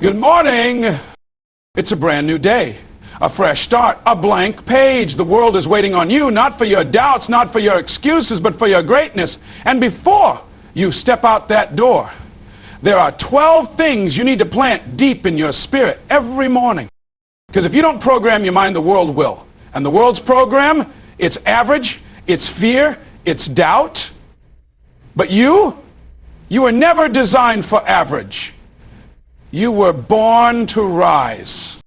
Good morning. It's a brand new day, a fresh start, a blank page. The world is waiting on you, not for your doubts, not for your excuses, but for your greatness. And before you step out that door, there are 12 things you need to plant deep in your spirit every morning. Because if you don't program your mind, the world will. And the world's program, it's average, it's fear, it's doubt. But you were never designed for average. You were born to rise.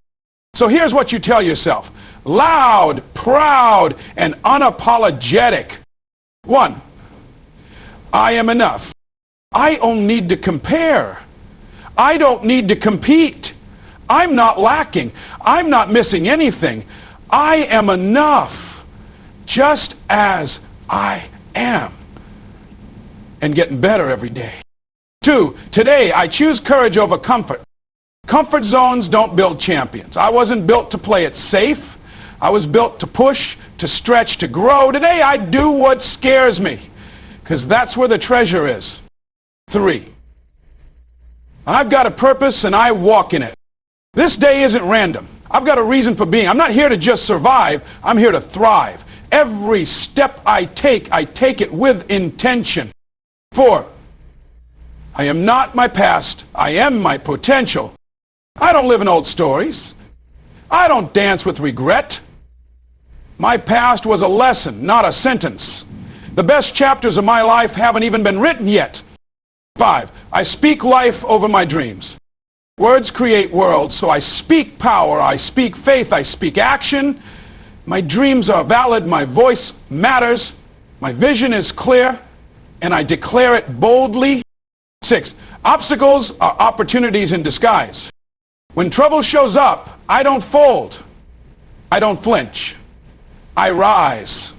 So here's what you tell yourself. Loud, proud, and unapologetic. 1, I am enough. I don't need to compare. I don't need to compete. I'm not lacking. I'm not missing anything. I am enough just as I am. And getting better every day. 2, today I choose courage over comfort. Comfort zones don't build champions. I wasn't built to play it safe. I was built to push, to stretch, to grow. Today I do what scares me, because that's where the treasure is. 3, I've got a purpose and I walk in it. This day isn't random. I've got a reason for being. I'm not here to just survive. I'm here to thrive. Every step I take it with intention. 4, I am not my past. I am my potential. I don't live in old stories. I don't dance with regret. My past was a lesson, not a sentence. The best chapters of my life haven't even been written yet. 5, I speak life over my dreams. Words create worlds, so I speak power, I speak faith, I speak action. My dreams are valid, my voice matters, my vision is clear, and I declare it boldly. 6, obstacles are opportunities in disguise. When trouble shows up, I don't fold. I don't flinch. I rise.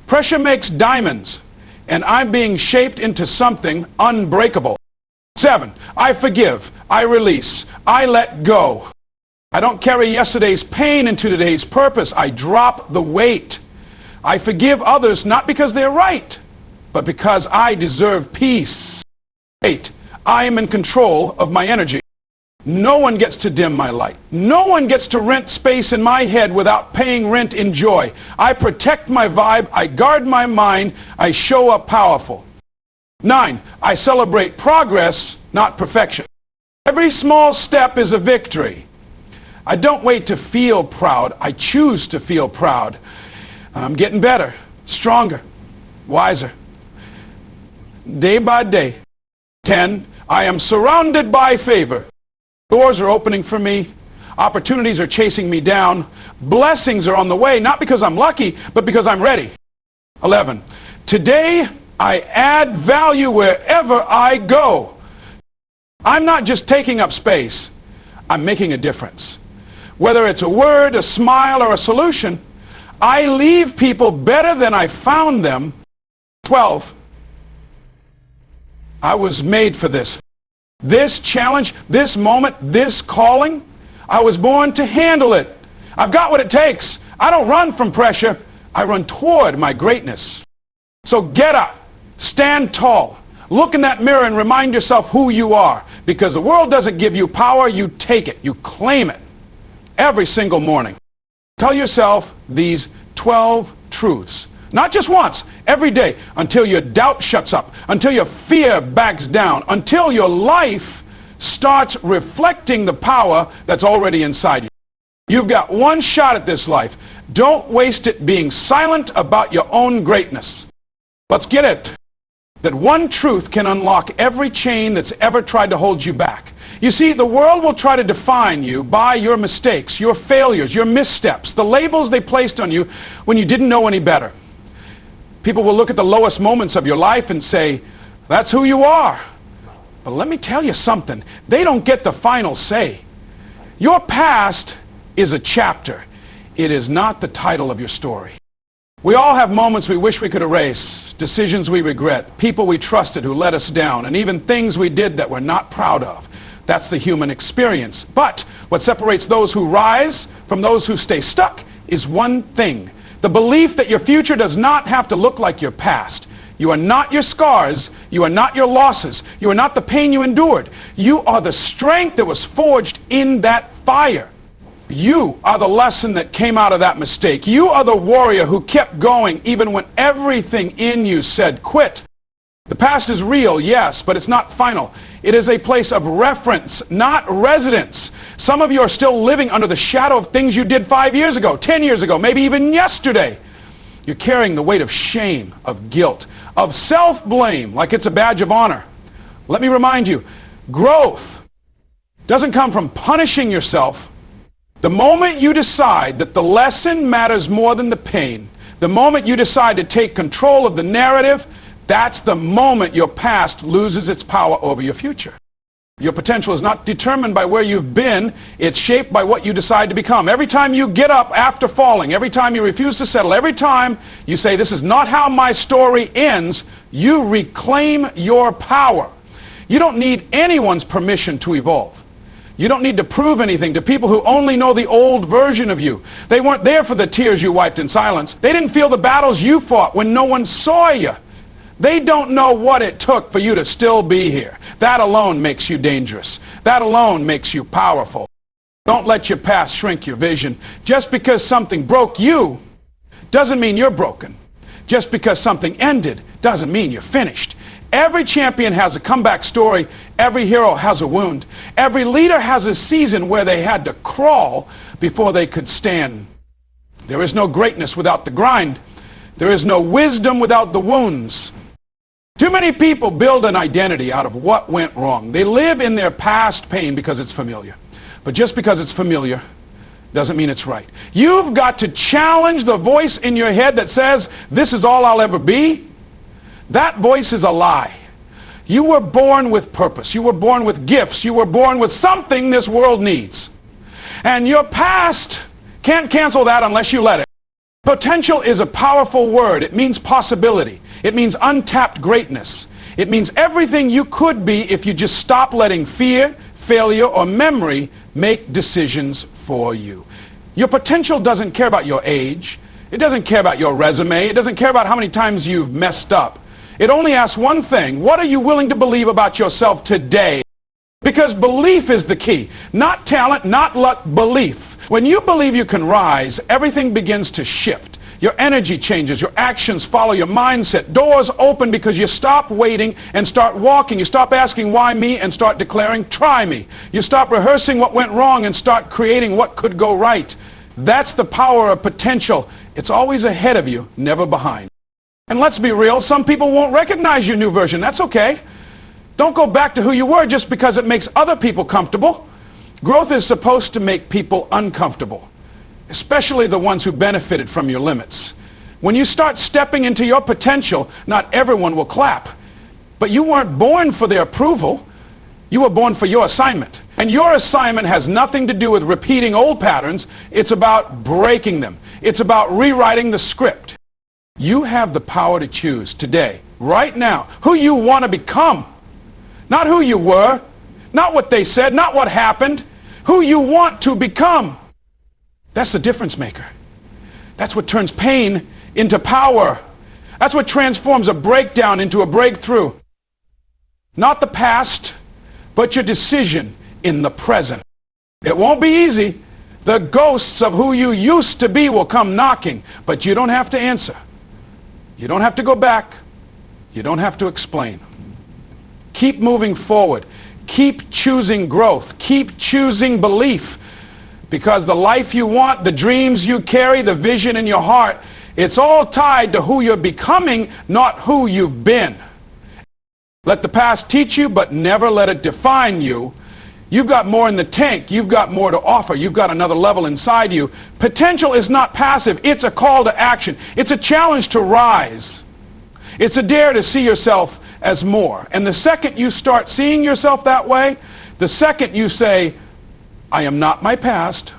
Pressure makes diamonds, and I'm being shaped into something unbreakable. 7, I forgive. I release. I let go. I don't carry yesterday's pain into today's purpose. I drop the weight. I forgive others not because they're right, but because I deserve peace. 8, I am in control of my energy. No one gets to dim my light. No one gets to rent space in my head without paying rent in joy. I protect my vibe. I guard my mind. I show up powerful. 9, I celebrate progress, not perfection. Every small step is a victory. I don't wait to feel proud. I choose to feel proud. I'm getting better, stronger, wiser. Day by day. 10, I am surrounded by favor. Doors are opening for me. Opportunities are chasing me down. Blessings are on the way, not because I'm lucky, but because I'm ready. 11, today I add value wherever I go. I'm not just taking up space. I'm making a difference. Whether it's a word, a smile, or a solution, I leave people better than I found them. 12, I was made for this. This challenge, this moment, this calling, I was born to handle it. I've got what it takes. I don't run from pressure. I run toward my greatness. So get up, stand tall, look in that mirror and remind yourself who you are. Because the world doesn't give you power, you take it, you claim it. Every single morning. Tell yourself these 12 truths. Not just once, every day, until your doubt shuts up, until your fear backs down, until your life starts reflecting the power that's already inside you. You've got one shot at this life. Don't waste it being silent about your own greatness. Let's get it. That one truth can unlock every chain that's ever tried to hold you back. You see, the world will try to define you by your mistakes, your failures, your missteps, the labels they placed on you when you didn't know any better. People will look at the lowest moments of your life and say, that's who you are. But let me tell you something. They don't get the final say. Your past is a chapter. It is not the title of your story. We all have moments we wish we could erase, decisions we regret, people we trusted who let us down, and even things we did that we're not proud of. That's the human experience. But what separates those who rise from those who stay stuck is one thing. The belief that your future does not have to look like your past. You are not your scars. You are not your losses. You are not the pain you endured. You are the strength that was forged in that fire. You are the lesson that came out of that mistake. You are the warrior who kept going even when everything in you said quit. The past is real, yes, but it's not final. It is a place of reference, not residence. Some of you are still living under the shadow of things you did 5 years ago, 10 years ago, maybe even yesterday. You're carrying the weight of shame, of guilt, of self-blame like it's a badge of honor. Let me remind you, growth doesn't come from punishing yourself. The moment you decide that the lesson matters more than the pain, the moment you decide to take control of the narrative, that's the moment your past loses its power over your future. Your potential is not determined by where you've been. It's shaped by what you decide to become. Every time you get up after falling, every time you refuse to settle, every time you say, this is not how my story ends, you reclaim your power. You don't need anyone's permission to evolve. You don't need to prove anything to people who only know the old version of you. They weren't there for the tears you wiped in silence. They didn't feel the battles you fought when no one saw you. They don't know what it took for you to still be here. That alone makes you dangerous. That alone makes you powerful. Don't let your past shrink your vision. Just because something broke you doesn't mean you're broken. Just because something ended doesn't mean you're finished. Every champion has a comeback story. Every hero has a wound. Every leader has a season where they had to crawl before they could stand. There is no greatness without the grind. There is no wisdom without the wounds. Too many people build an identity out of what went wrong. They live in their past pain because it's familiar. But just because it's familiar doesn't mean it's right. You've got to challenge the voice in your head that says, this is all I'll ever be. That voice is a lie. You were born with purpose. You were born with gifts. You were born with something this world needs. And your past can't cancel that unless you let it. Potential is a powerful word. It means possibility. It means untapped greatness. It means everything you could be if you just stop letting fear, failure, or memory make decisions for you. Your potential doesn't care about your age. It doesn't care about your resume. It doesn't care about how many times you've messed up. It only asks one thing: what are you willing to believe about yourself today? Because belief is the key. Not talent, not luck, belief. When you believe you can rise, everything begins to shift. Your energy changes, your actions follow your mindset. Doors open because you stop waiting and start walking. You stop asking why me and start declaring try me. You stop rehearsing what went wrong and start creating what could go right. That's the power of potential. It's always ahead of you, never behind. And let's be real, some people won't recognize your new version. That's okay. Don't go back to who you were just because it makes other people comfortable. Growth is supposed to make people uncomfortable, especially the ones who benefited from your limits. When you start stepping into your potential, not everyone will clap. But you weren't born for their approval. You were born for your assignment. And your assignment has nothing to do with repeating old patterns. It's about breaking them. It's about rewriting the script. You have the power to choose today, right now, who you want to become. Not who you were, not what they said, not what happened. Who you want to become. That's the difference maker. That's what turns pain into power. That's what transforms a breakdown into a breakthrough. Not the past, but your decision in the present. It won't be easy. The ghosts of who you used to be will come knocking, but you don't have to answer. You don't have to go back. You don't have to explain. Keep moving forward. Keep choosing growth. Keep choosing belief. Because the life you want, the dreams you carry, the vision in your heart, it's all tied to who you're becoming, not who you've been. Let the past teach you, but never let it define you. You've got more in the tank. You've got more to offer. You've got another level inside you. Potential is not passive. It's a call to action. It's a challenge to rise. It's a dare to see yourself as more. And the second you start seeing yourself that way, the second you say, I am not my past,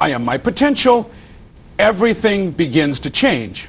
I am my potential, everything begins to change.